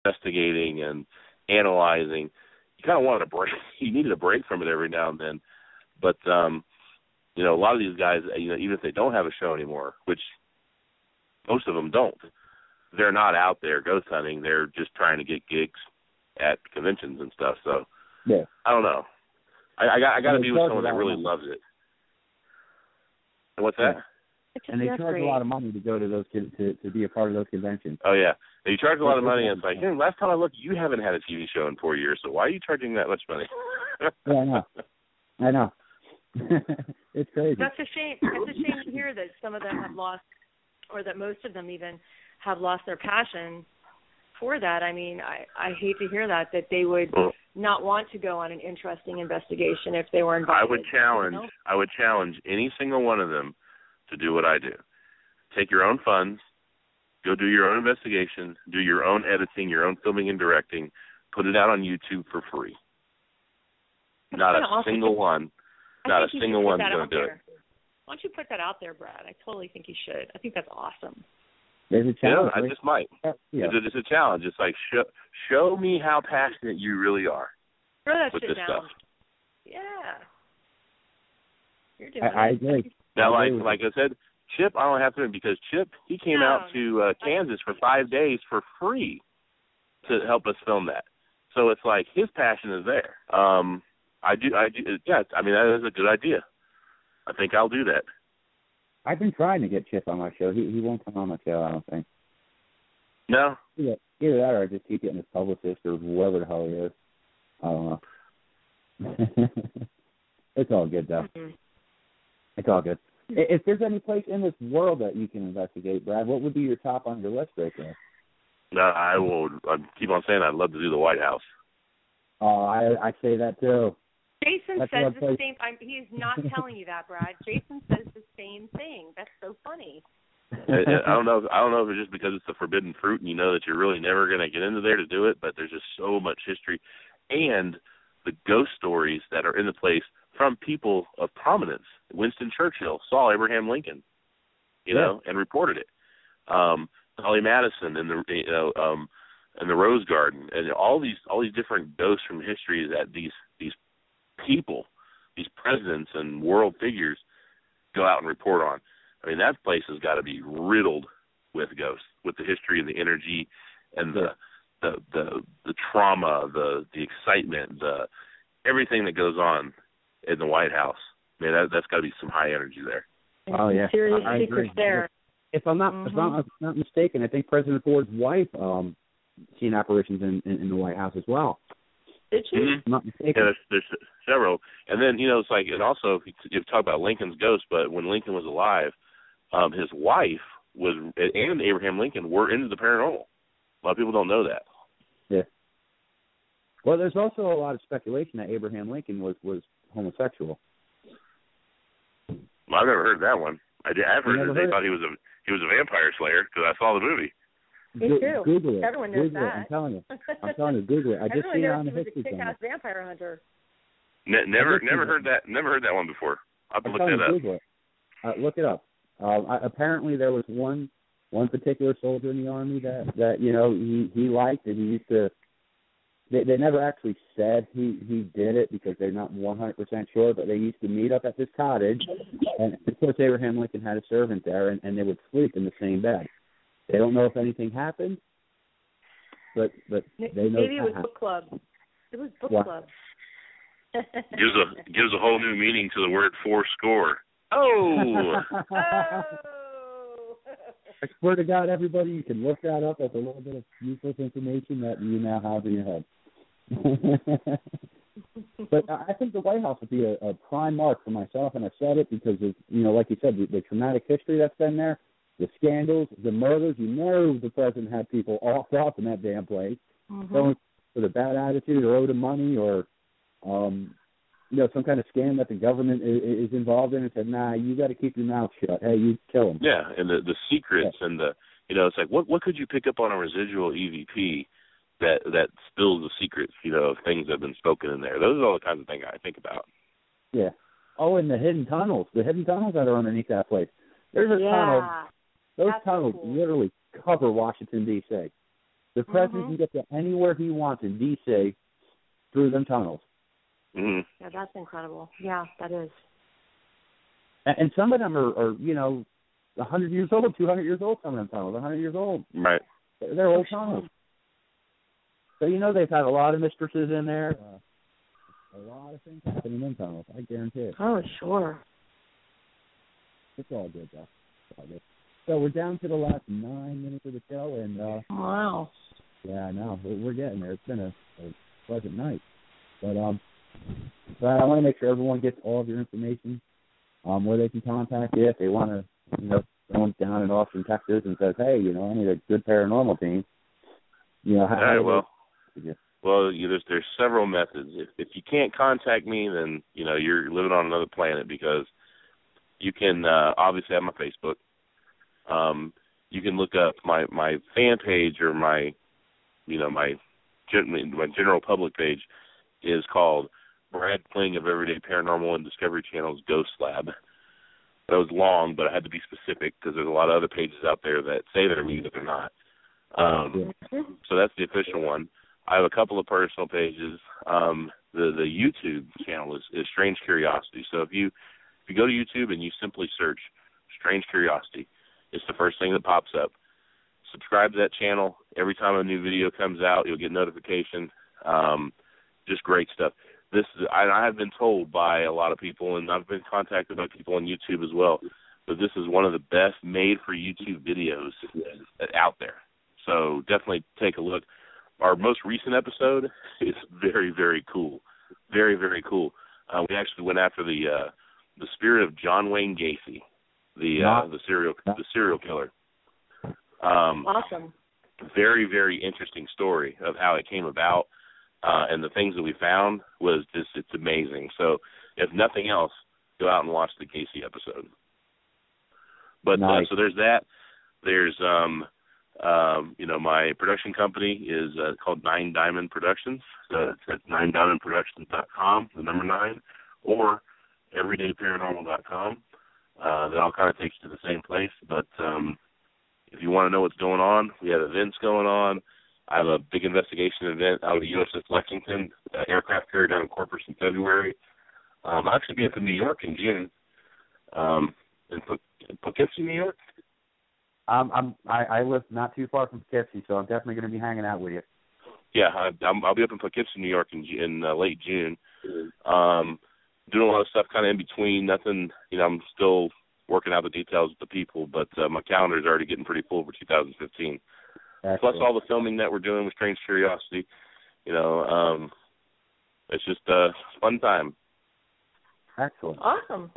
investigating and analyzing. You kind of wanted a break. You needed a break from it every now and then. But, you know, a lot of these guys, you know, even if they don't have a show anymore, which most of them don't, they're not out there ghost hunting. They're just trying to get gigs at conventions and stuff. So, yeah, I don't know. I got to be with someone that really loves it. And what's that? And they charge a lot of money to go to those to be a part of those conventions. Oh yeah, and you charge a lot of money, and it's like, hey, last time I looked, you haven't had a TV show in 4 years, so why are you charging that much money? Yeah, I know. It's crazy. That's a shame. It's a shame to hear that some of them have lost, or that most of them even have lost their passion for that. I mean, I hate to hear that they would not want to go on an interesting investigation if they were invited. I would challenge any single one of them to do what I do. Take your own funds, go do your own investigation, do your own editing, your own filming and directing, put it out on YouTube for free. Not a single one. Not a single one's going to do it. Why don't you put that out there, Brad? I totally think you should. I think that's awesome. There's a challenge. Yeah, I just might. Yeah. It's a challenge. It's like, show me how passionate you really are. Throw that with shit this down. stuff. Yeah. You're doing I agree. Now, like I said, Chip, I don't have to, because Chip, he came out to Kansas for 5 days for free to help us film that. So it's like his passion is there. I do. Yeah, I mean, that is a good idea. I think I'll do that. I've been trying to get Chip on my show. He won't come on my show, I don't think. No? Either that or I just keep getting his publicist or whoever the hell he is. I don't know. It's all good, though. Mm-hmm. It's all good. If there's any place in this world that you can investigate, Brad, what would be your top on your list right there? No, I keep on saying I'd love to do the White House. Oh, I say that too. Jason says the same. He's not telling you that, Brad. Jason says the same thing. That's so funny. I don't know if it's just because it's the forbidden fruit and you know that you're really never going to get into there to do it, but there's just so much history and the ghost stories that are in the place from people of prominence. Winston Churchill saw Abraham Lincoln, you know, and reported it. Holly Madison in the Rose Garden, and all these different ghosts from history that these people, these presidents and world figures go out and report on. I mean, that place has got to be riddled with ghosts, with the history and the energy and the trauma, the excitement, everything that goes on in the White House. Man, that's got to be some high energy there. Oh yeah, serious secrets there. If I'm not mistaken, I think President Ford's wife seen apparitions in the White House as well. Did she? Mm-hmm. I'm not mistaken. Yeah, there's several. And then, it's like, and also, if you talk about Lincoln's ghost, but when Lincoln was alive, his wife and Abraham Lincoln were into the paranormal. A lot of people don't know that. Yeah. Well, there's also a lot of speculation that Abraham Lincoln was homosexual. Well, I've never heard that one. I've heard that they thought he was a vampire slayer because I saw the movie. Me too. Google it. Everyone knows Google that. I'm telling you. Google it. I just seen it on the History Channel. He was a kick-ass vampire hunter. Never heard that. Never heard that one before. I'll have to look that up. Google it. Look it up. Apparently, there was one particular soldier in the army that he liked, and he used to. They never actually said he did it because they're not 100% sure, but they used to meet up at this cottage, and of course Abraham Lincoln had a servant there, and they would sleep in the same bed. They don't know if anything happened, but they know. Maybe it was book club. It was book club. gives a whole new meaning to the word fourscore. Oh. I swear to God, everybody, you can look that up. That's a little bit of useless information that you now have in your head. But I think the White House would be a prime mark for myself, and I said it because of, like you said, the traumatic history that's been there, the scandals, the murders. You know the president had people off in that damn place, going with a bad attitude or owed him money or, some kind of scam that the government is involved in and said, nah, you got to keep your mouth shut. Hey, you kill him. Yeah, and the secrets and it's like, what could you pick up on a residual EVP that spills the secrets, of things that have been spoken in there. Those are all the kinds of things I think about. Yeah. Oh, and the hidden tunnels that are underneath that place. There's a tunnel. Those tunnels literally cover Washington, D.C. The president can get to anywhere he wants in D.C. through them tunnels. Mm-hmm. Yeah, that's incredible. Yeah, that is. And some of them are 100 years old, 200 years old, some of them tunnels, 100 years old. Right. They're old tunnels. So, they've had a lot of mistresses in there. A lot of things happening in tunnels, I guarantee it. Oh, sure. It's all good, though. It's all good. So we're down to the last 9 minutes of the show, and wow. Yeah, I know. We're getting there. It's been a pleasant night. But I want to make sure everyone gets all of your information, where they can contact you if they want to, someone down in Austin, Texas, and says, hey, I need a good paranormal team. There's several methods. If you can't contact me, then you're living on another planet, because you can obviously have my Facebook. You can look up my fan page, or my general public page is called Brad Kling of Everyday Paranormal and Discovery Channel's Ghost Lab. That was long, but I had to be specific because there's a lot of other pages out there that say they're me, but they're not. So that's the official one. I have a couple of personal pages. The YouTube channel is Strange Curiosity. So if you go to YouTube and you simply search Strange Curiosity, it's the first thing that pops up. Subscribe to that channel. Every time a new video comes out, you'll get notification. Just great stuff. I have been told by a lot of people, and I've been contacted by people on YouTube as well, but this is one of the best made-for-YouTube videos out there. So definitely take a look. Our most recent episode is very, very cool. Very, very cool. We actually went after the spirit of John Wayne Gacy, the serial killer. Awesome. Very, very interesting story of how it came about, and the things that we found was just, it's amazing. So if nothing else, go out and watch the Gacy episode. But nice. So there's that. There's my production company is called 9 Diamond Productions. So it's at 9diamondproductions.com, the number 9, or everydayparanormal.com. That all kind of takes you to the same place. But if you want to know what's going on, we have events going on. I have a big investigation event out of the USS Lexington aircraft carrier down in Corpus in February. I'll actually be up in New York in June, in Poughkeepsie, New York. I live not too far from Poughkeepsie, so I'm definitely going to be hanging out with you. Yeah, I'll be up in Poughkeepsie, New York in late June. Doing a lot of stuff kind of in between. Nothing, I'm still working out the details with the people, but my calendar is already getting pretty full for 2015. Excellent. Plus all the filming that we're doing with Strange Curiosity. It's just a fun time. Excellent. Awesome.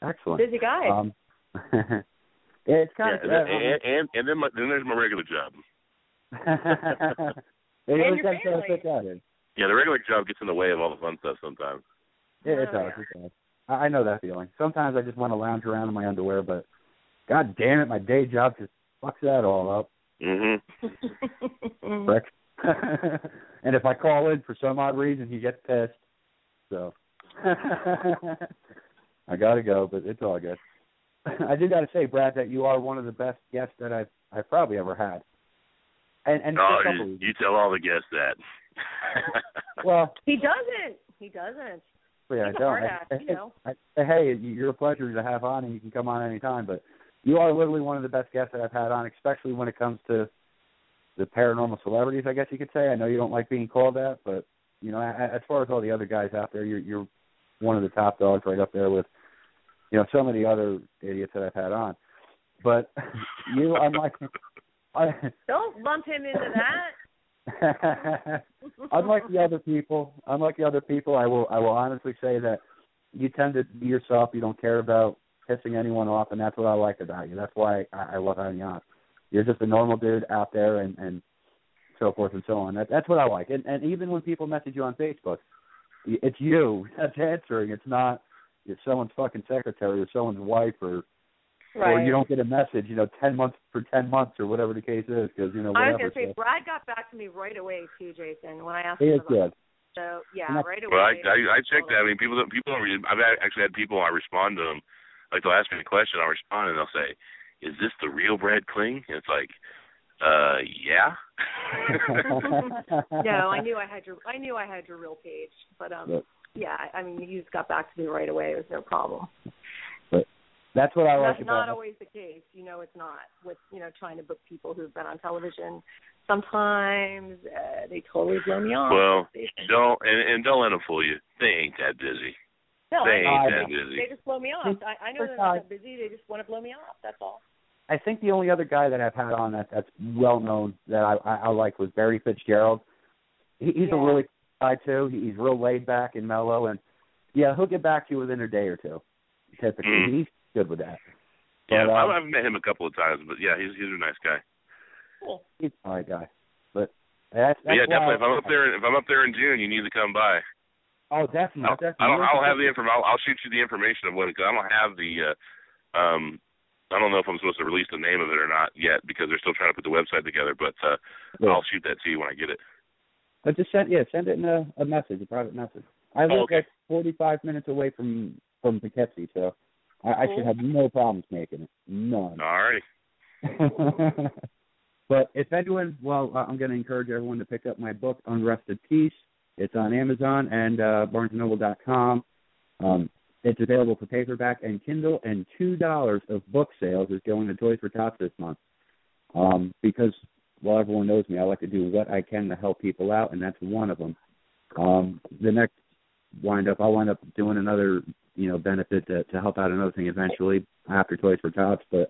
Excellent. Busy guy. It's kind of and then there's my regular job. And your family. Yeah, the regular job gets in the way of all the fun stuff sometimes. It does. I know that feeling. Sometimes I just want to lounge around in my underwear, but God damn it, my day job just fucks that all up. Mm-hmm. Frick. And if I call in for some odd reason, he gets pissed. So I gotta go, but it's all good. I did gotta say, Brad, that you are one of the best guests that I've probably ever had. And you tell all the guests that. Well, he doesn't. Yeah, He's a hard ass, Hey, you're a pleasure to have on, and you can come on anytime. But you are literally one of the best guests that I've had on, especially when it comes to the paranormal celebrities, I guess you could say. I know you don't like being called that, but as far as all the other guys out there, you're one of the top dogs, right up there with so many other idiots that I've had on. But you, don't lump him into that. Unlike the other people, I will honestly say that you tend to be yourself. You don't care about pissing anyone off, and that's what I like about you. That's why I love having you on. You're just a normal dude out there, and so forth and so on. That's what I like. And even when people message you on Facebook, it's you that's answering. It's not someone's fucking secretary or someone's wife or you don't get a message, 10 months or whatever the case is, because, whatever. I was going to say, Brad got back to me right away, too, Jason, when I asked him about it. He is good. So, yeah, right away. Well, I checked that. I mean, people don't I've actually had people, I respond to them, like they'll ask me a question, I'll respond, and they'll say, is this the real Brad Kling? And it's like, Yeah. No, I knew I had your real page, but yeah, I mean, you just got back to me right away. It was no problem. But that's what I like about it. Not always the case, it's not with trying to book people who've been on television. Sometimes they totally blow me off. Well, don't let them fool you. They ain't that busy. No, they ain't that busy. They just blow me off. I know they're not that busy. They just want to blow me off. That's all. I think the only other guy that I've had on that's well known that I like was Barry Fitzgerald. He's a really good guy too. He's real laid back and mellow, and he'll get back to you within a day or two. Typically, he's good with that. Yeah, but, I've met him a couple of times, but he's a nice guy. Cool. He's a nice guy. But that's definitely. If I'm up there in June, you need to come by. Oh, definitely. I'll have the information. I'll shoot you the information of what because I don't have the. I don't know if I'm supposed to release the name of it or not yet because they're still trying to put the website together. But I'll shoot that to you when I get it. But just send it in a message, a private message. I live like 45 minutes away from Poughkeepsie, so I should have no problems making it. None. All right. But if anyone, I'm going to encourage everyone to pick up my book, Unrested Peace. It's on Amazon and BarnesandNoble.com. It's available for paperback and Kindle, and $2 of book sales is going to Toys for Tots this month. Because, everyone knows me, I like to do what I can to help people out, and that's one of them. The next I'll wind up doing another, benefit to help out another thing eventually after Toys for Tots. But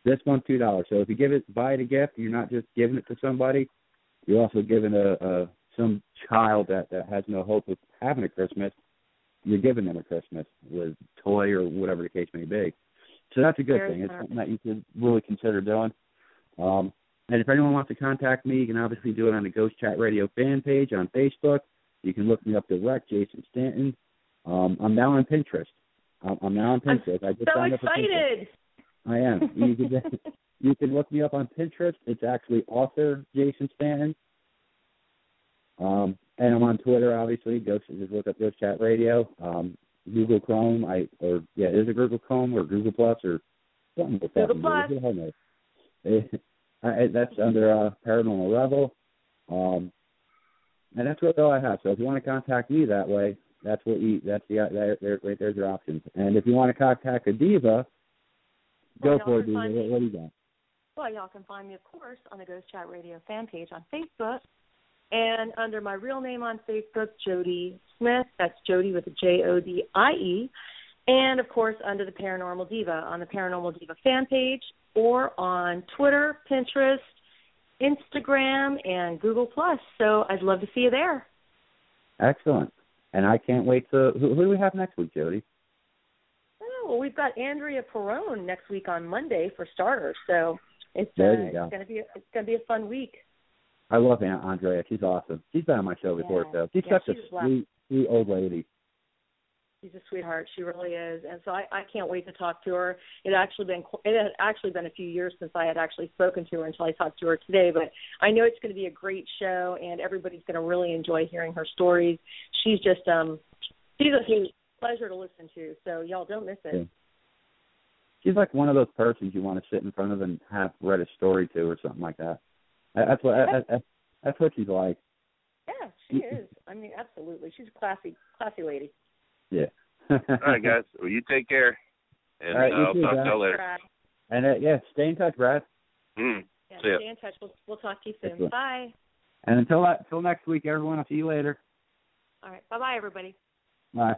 this month, $2. So if you buy it a gift, you're not just giving it to somebody, you're also giving some child that has no hope of having a Christmas. You're giving them a Christmas with a toy or whatever the case may be. So that's a good thing. It's something that you should really consider doing. And if anyone wants to contact me, you can obviously do it on the Ghost Chat Radio fan page on Facebook. You can look me up direct, Jason Stanton. I'm now on Pinterest. I'm now on Pinterest. I just so excited. I am. You can look me up on Pinterest. It's actually author Jason Stanton. And I'm on Twitter, obviously. Just look up Ghost Chat Radio. Google Chrome, is it Google Chrome or Google Plus or something like that? Google Plus. That's under Paranormal Rebel. And that's all I have. So if you want to contact me that way, there's your options. And if you want to contact a diva, go for it, diva. What do you got? Well, y'all can find me, of course, on the Ghost Chat Radio fan page on Facebook. And under my real name on Facebook, Jody Smith. That's Jody with a Jodie. And, of course, under the Paranormal Diva on the Paranormal Diva fan page or on Twitter, Pinterest, Instagram, and Google+. So I'd love to see you there. Excellent. And I can't wait to – who do we have next week, Jody? Oh, well, we've got Andrea Perrone next week on Monday for starters. So it's going to be a fun week. I love Aunt Andrea. She's awesome. She's been on my show before, so she's such a sweet old lady. She's a sweetheart. She really is, and so I can't wait to talk to her. It had actually been a few years since I had actually spoken to her until I talked to her today. But I know it's going to be a great show, and everybody's going to really enjoy hearing her stories. She's just she's a pleasure to listen to. So y'all don't miss it. Yeah. She's like one of those persons you want to sit in front of and have read a story to or something like that. That's what she's like. Yeah, she is. I mean, absolutely. She's a classy lady. Yeah. All right, guys. Well, you take care. And I'll talk to you later. Brad. And, stay in touch, Brad. Yeah, stay in touch. We'll talk to you soon. Excellent. Bye. And until next week, everyone, I'll see you later. All right. Bye-bye, everybody. Bye.